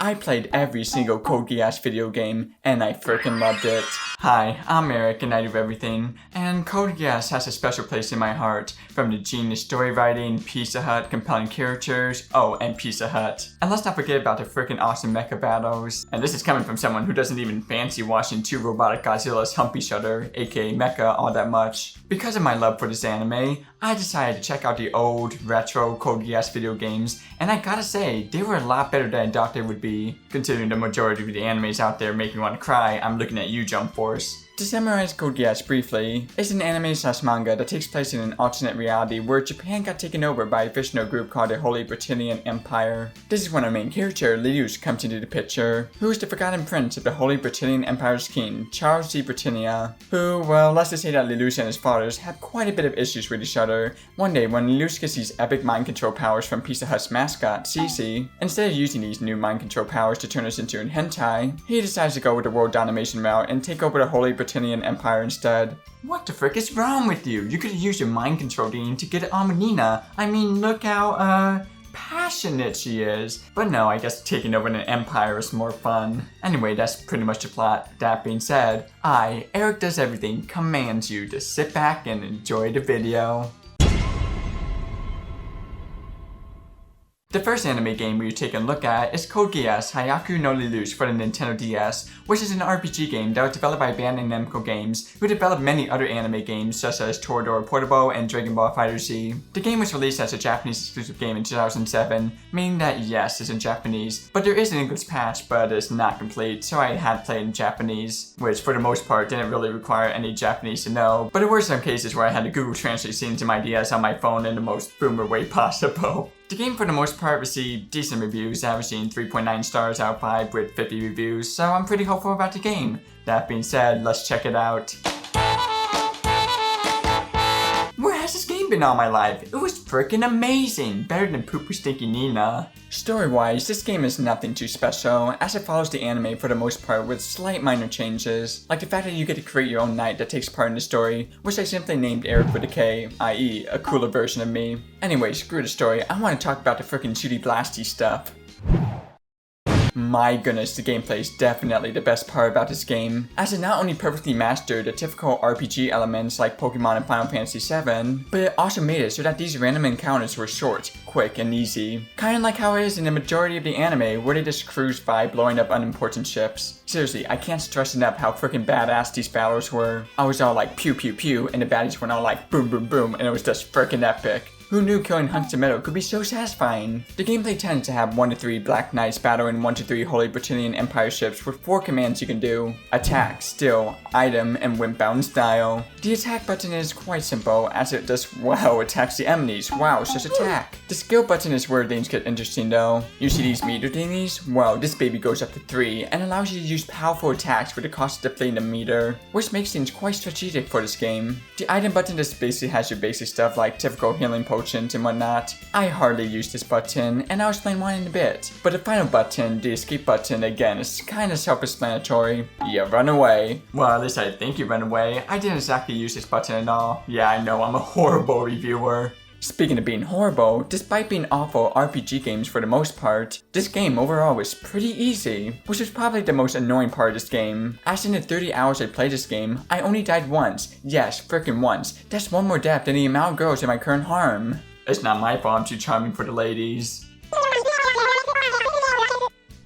I played every single Code Geass video game, and I freaking loved it. Hi, I'm Eric and I do everything, and Code Geass has a special place in my heart, from the genius story writing, Pizza Hut, compelling characters, oh, and Pizza Hut. And let's not forget about the freaking awesome mecha battles. And this is coming from someone who doesn't even fancy watching two robotic Godzillas hump each other, aka mecha, all that much. Because of my love for this anime, I decided to check out the old, retro Code Geass video games, and I gotta say, they were a lot better than I thought they would be. Considering the majority of the animes out there make me want to cry, I'm looking at you, Jump Force. To summarize Code Geass briefly, it's an anime/manga that takes place in an alternate reality where Japan got taken over by a fictional group called the Holy Britannian Empire. This is when our main character, Lelouch, comes into the picture, who is the forgotten prince of the Holy Britannian Empire's king, Charles D. Britannia, who, well, let's just say that Lelouch and his fathers have quite a bit of issues with each other. One day, when Lelouch gets these epic mind control powers from Pizza Hut's mascot, Cece, instead of using these new mind control powers to turn us into an hentai, he decides to go with the world domination route and take over the Holy Britannian Empire instead. What the frick is wrong with you? You could have used your mind control gene to get it on with Nina. I mean, look how, passionate she is. But no, I guess taking over an empire is more fun. Anyway, that's pretty much the plot. That being said, EricDoesEverything, commands you to sit back and enjoy the video. The first anime game we're taking a look at is Code Geass Hyaku no Lelouch for the Nintendo DS, which is an RPG game that was developed by Bandai Namco Games, who developed many other anime games such as Toradora Portable and Dragon Ball FighterZ. The game was released as a Japanese exclusive game in 2007, meaning that yes, it's in Japanese, but there is an English patch, but it's not complete, so I had played in Japanese, which for the most part didn't really require any Japanese to know, but there were some cases where I had to Google Translate scenes in my DS on my phone in the most boomer way possible. The game for the most part received decent reviews, averaging 3.9 stars out of 5 with 50 reviews, so I'm pretty hopeful about the game. That being said, let's check it out. Where has this game been all my life? It was freaking amazing! Better than Pooper Stinky Nina. Story-wise, this game is nothing too special, as it follows the anime for the most part with slight minor changes, like the fact that you get to create your own knight that takes part in the story, which I simply named Eric with a K, i.e. a cooler version of me. Anyway, screw the story, I want to talk about the frickin' shooty blasty stuff. My goodness, the gameplay is definitely the best part about this game, as it not only perfectly mastered the typical RPG elements like Pokemon and Final Fantasy VII, but it also made it so that these random encounters were short, quick, and easy. Kinda like how it is in the majority of the anime, where they just cruise by blowing up unimportant ships. Seriously, I can't stress enough how freaking badass these battles were. I was all like pew pew pew, and the baddies went all like boom boom boom, and it was just freaking epic. Who knew killing Hunts of Meadow could be so satisfying? The gameplay tends to have 1 to 3 Black Knights battling 1 to 3 Holy Britannian Empire ships with 4 commands you can do: attack, still, item, and wind-bound style. The attack button is quite simple, as it just, wow, attacks the enemies. Wow, it's just attack. The skill button is where things get interesting though. You see these meter thingies? Wow, this baby goes up to 3 and allows you to use powerful attacks with the cost of depleting a meter, which makes things quite strategic for this game. The item button just basically has your basic stuff like typical healing potions and whatnot. I hardly use this button, and I'll explain why in a bit. But the final button, the escape button, again, is kinda self-explanatory. You run away. Well, at least I think you run away. I didn't exactly use this button at all. Yeah, I know, I'm a horrible reviewer. Speaking of being horrible, despite being awful RPG games for the most part, this game overall was pretty easy, which was probably the most annoying part of this game. As in the 30 hours I played this game, I only died once. Yes, frickin' once. That's one more death than the amount of girls in my current harem. It's not my fault I'm too charming for the ladies.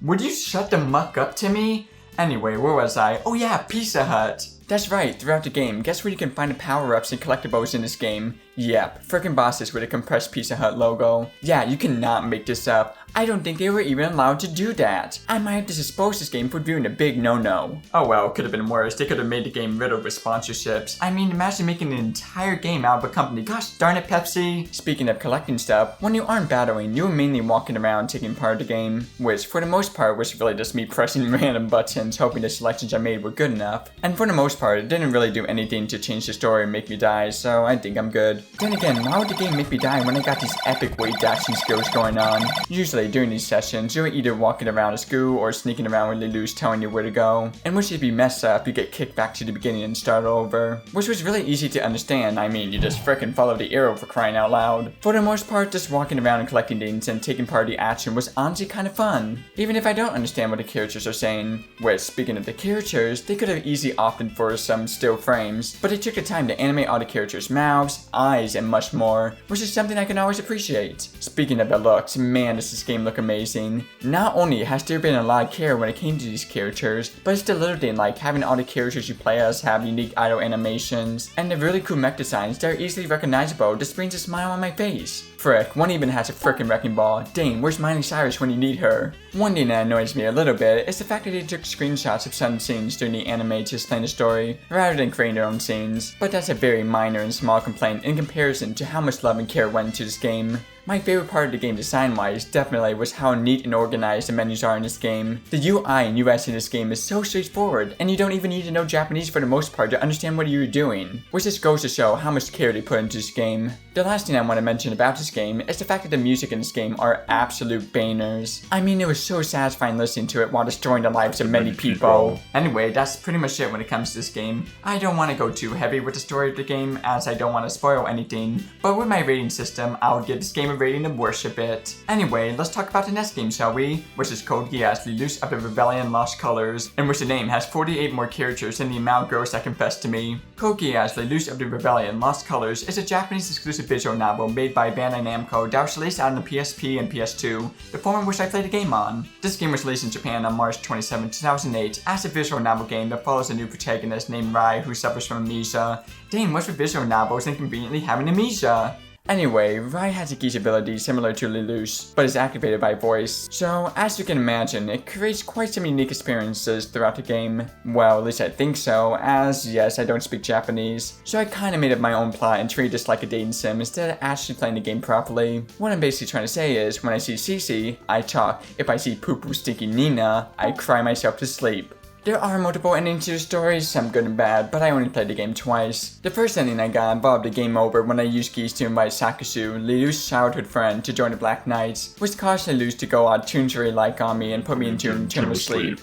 Would you shut the muck up to me? Anyway, where was I? Oh yeah, Pizza Hut. That's right, throughout the game, guess where you can find the power-ups and collectibles in this game? Yep, frickin' bosses with a compressed Pizza Hut logo. Yeah, you cannot make this up. I don't think they were even allowed to do that. I might have to dispose this game for doing a big no-no. Oh well, it could have been worse. They could have made the game riddled with sponsorships. I mean, imagine making an entire game out of a company. Gosh darn it, Pepsi. Speaking of collecting stuff, when you aren't battling, you're mainly walking around taking part of the game, which for the most part was really just me pressing random buttons hoping the selections I made were good enough. And for the most part, it didn't really do anything to change the story or make me die, so I think I'm good. Then again, why would the game make me die when I got these epic weight dashing skills going on? Usually during these sessions, you're either walking around a school or sneaking around with Lelouch telling you where to go. And once you mess up, you get kicked back to the beginning and start over. Which was really easy to understand. I mean, you just frickin' follow the arrow for crying out loud. For the most part, just walking around and collecting things and taking part of the action was honestly kind of fun. Even if I don't understand what the characters are saying. Which, speaking of the characters, they could have easily opted for some still frames, but they took the time to animate all the characters' mouths, eyes, and much more, which is something I can always appreciate. Speaking of the looks, man, does this game look amazing. Not only has there been a lot of care when it came to these characters, but it's the little thing like having all the characters you play as have unique idle animations, and the really cool mech designs that are easily recognizable just brings a smile on my face. Frick, one even has a frickin' wrecking ball. Dang, where's Miley Cyrus when you need her? One thing that annoys me a little bit is the fact that they took screenshots of some scenes during the anime to explain the story, rather than creating their own scenes, but that's a very minor and small complaint in comparison to how much love and care went into this game. My favorite part of the game design-wise definitely was how neat and organized the menus are in this game. The UI and UX in this game is so straightforward, and you don't even need to know Japanese for the most part to understand what you're doing, which just goes to show how much care they put into this game. The last thing I want to mention about this game is the fact that the music in this game are absolute bangers. I mean, it was so satisfying listening to it while destroying the lives of many people. Anyway, that's pretty much it when it comes to this game. I don't want to go too heavy with the story of the game as I don't want to spoil anything, but with my rating system, I would give this game a rating and worship it. Anyway, let's talk about the next game, shall we? Which is Code Geass Lelouch of the Rebellion Lost Colors, in which the name has 48 more characters than the amount of girls that confessed to me. Code Geass Lelouch of the Rebellion Lost Colors is a Japanese exclusive visual novel made by Bandai Namco that was released on the PSP and PS2, the form in which I played the game on. This game was released in Japan on March 27, 2008 as a visual novel game that follows a new protagonist named Rai who suffers from amnesia. Dang, what's with visual novels and conveniently having amnesia? Anyway, Rai has a Geass ability similar to Lelouch, but is activated by voice, so as you can imagine, it creates quite some unique experiences throughout the game. Well, at least I think so, as yes, I don't speak Japanese, so I kinda made up my own plot and treated this like a dating sim instead of actually playing the game properly. What I'm basically trying to say is, when I see Cece, I talk. If I see Poo Poo Stinky Nina, I cry myself to sleep. There are multiple endings to the story, some good and bad, but I only played the game twice. The first ending I got involved a game over when I used Geass to invite Sakusu, Lelouch's childhood friend, to join the Black Knights, which caused Lelouch to go all Toonsery-like on me and put me into an eternal sleep.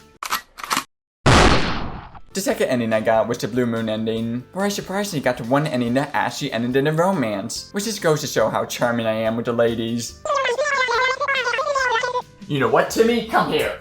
The second ending I got was the Blue Moon ending, where I surprisingly got to one ending that actually ended in a romance, which just goes to show how charming I am with the ladies. You know what, Timmy? Come here!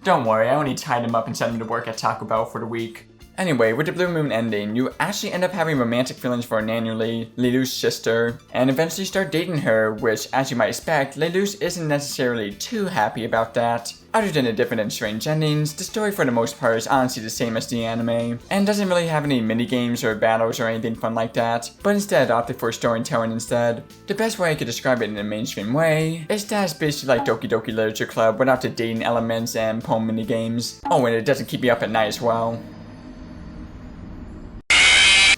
Don't worry, I only tied him up and sent him to work at Taco Bell for the week. Anyway, with the Blue Moon ending, you actually end up having romantic feelings for Nanuli, Lelouch's sister, and eventually start dating her, which, as you might expect, Lelouch isn't necessarily too happy about that. Other than the different and strange endings, the story for the most part is honestly the same as the anime, and doesn't really have any minigames or battles or anything fun like that, but instead opted for storytelling instead. The best way I could describe it in a mainstream way is that it's basically like Doki Doki Literature Club without the dating elements and poem minigames. Oh, and it doesn't keep me up at night as well.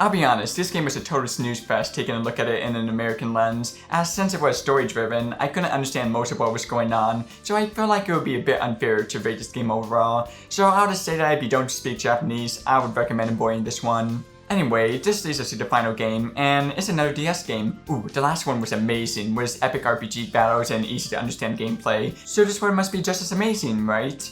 I'll be honest, this game was a total snooze fest taking a look at it in an American lens, as since it was story driven, I couldn't understand most of what was going on, so I felt like it would be a bit unfair to rate this game overall, so I'll just say that if you don't speak Japanese, I would recommend avoiding this one. Anyway, this leads us to the final game, and it's another DS game. Ooh, the last one was amazing, with its epic RPG battles and easy to understand gameplay, so this one must be just as amazing, right?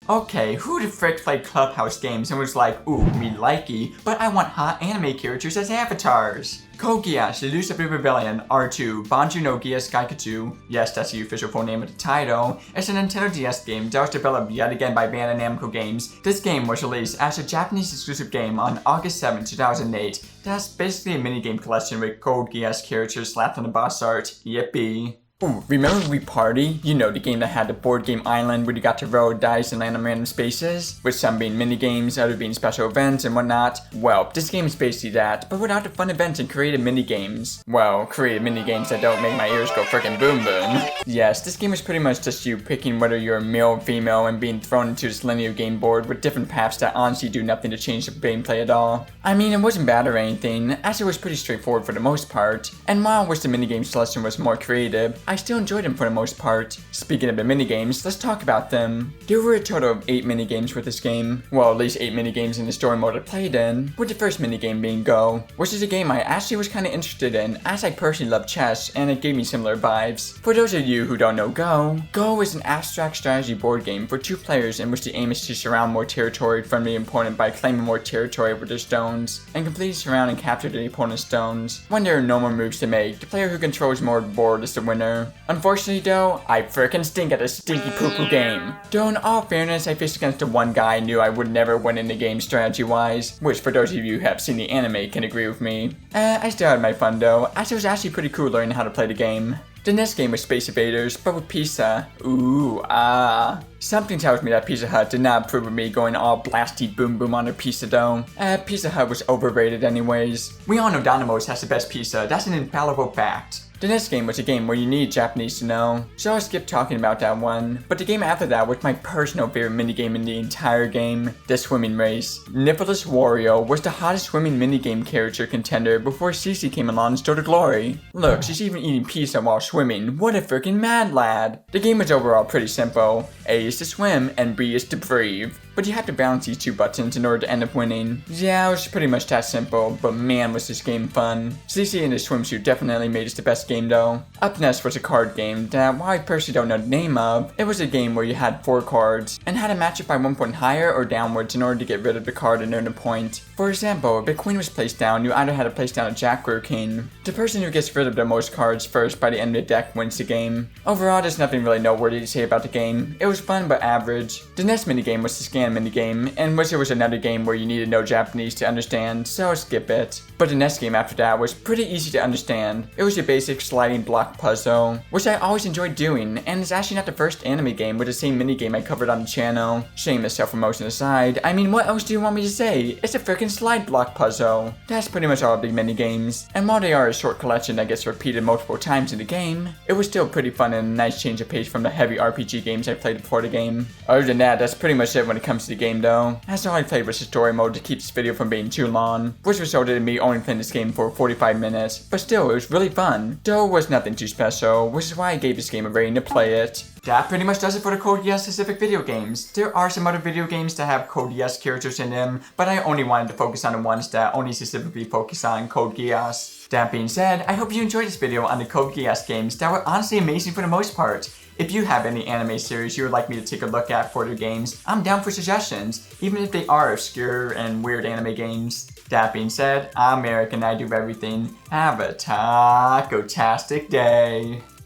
Okay, who the frick played Clubhouse Games and was like, ooh, me likey, but I want hot anime characters as avatars? Code Geass Lelouch of the Rebellion R2 Banju no Geass Gaikatsu, yes, that's the official full name of the title, is a Nintendo DS game that was developed yet again by Bandai Namco Games. This game was released as a Japanese exclusive game on August 7, 2008. That's basically a minigame collection with Code Geass characters slapped on the boss art, yippee. Ooh, remember We Party? You know, the game that had the board game island where you got to roll dice and land on random spaces, with some being minigames, others being special events and whatnot? Well, this game is basically that, but without the fun events and creative minigames. Well, creative minigames that don't make my ears go frickin' boom boom. Yes, this game is pretty much just you picking whether you're a male or female and being thrown into this linear game board with different paths that honestly do nothing to change the gameplay at all. I mean, it wasn't bad or anything, as it was pretty straightforward for the most part, and while I wish the minigame selection was more creative, I still enjoyed them for the most part. Speaking of the minigames, let's talk about them. There were a total of 8 minigames with this game. Well, at least 8 minigames in the story mode I played in, with the first minigame being Go, which is a game I actually was kinda interested in, as I personally love chess, and it gave me similar vibes. For those of you who don't know Go is an abstract strategy board game for 2 players in which the aim is to surround more territory from the opponent by claiming more territory with their stones, and completely surround and capture the opponent's stones. When there are no more moves to make, the player who controls more of the board is the winner. Unfortunately though, I frickin' stink at this stinky poo-poo game. Though in all fairness, I faced against the one guy I knew I would never win in the game strategy-wise, which for those of you who have seen the anime can agree with me. I still had my fun though, as it was actually pretty cool learning how to play the game. The next game was Space Invaders, but with pizza. Ooh, ah. Something tells me that Pizza Hut did not approve of me going all blasty boom boom on their pizza dough. Pizza Hut was overrated anyways. We all know Domino's has the best pizza, that's an infallible fact. The next game was a game where you need Japanese to know, so I'll skip talking about that one. But the game after that was my personal favorite minigame in the entire game, the swimming race. Nippeless Wario was the hottest swimming minigame character contender before Cece came along and stole the glory. Look, she's even eating pizza while swimming, what a freaking mad lad. The game was overall pretty simple. A is to swim and B is to breathe. But you have to balance these 2 buttons in order to end up winning. Yeah, it was pretty much that simple, but man was this game fun. CC in the swimsuit definitely made it the best game though. Up next was a card game that, while I personally don't know the name of, it was a game where you had 4 cards, and had to match it by 1 point higher or downwards in order to get rid of the card and earn a point. For example, if a queen was placed down, you either had to place down a jack or a king. The person who gets rid of the most cards first by the end of the deck wins the game. Overall, there's nothing really noteworthy to say about the game. It was fun but average. The next minigame was the scan minigame, in which it was another game where you needed to know Japanese to understand, so I'll skip it. But the next game after that was pretty easy to understand. It was your basic sliding block puzzle, which I always enjoyed doing, and it's actually not the first anime game with the same minigame I covered on the channel. Shameless self-promotion aside, I mean, what else do you want me to say? It's a freaking slide block puzzle. That's pretty much all of the minigames, and while they are a short collection that gets repeated multiple times in the game, it was still pretty fun and a nice change of pace from the heavy RPG games I played before the game. Other than that, that's pretty much it when it comes to the game though, as all I played was the story mode to keep this video from being too long, which resulted in me only playing this game for 45 minutes, but still it was really fun, though it was nothing too special, which is why I gave this game a rating to play it. That pretty much does it for the Code Geass specific video games. There are some other video games that have Code Geass characters in them, but I only wanted to focus on the ones that only specifically focus on Code Geass. That being said, I hope you enjoyed this video on the Code Geass games that were honestly amazing for the most part. If you have any anime series you would like me to take a look at for their games, I'm down for suggestions, even if they are obscure and weird anime games. That being said, I'm Eric and I do everything. Have a taco-tastic day.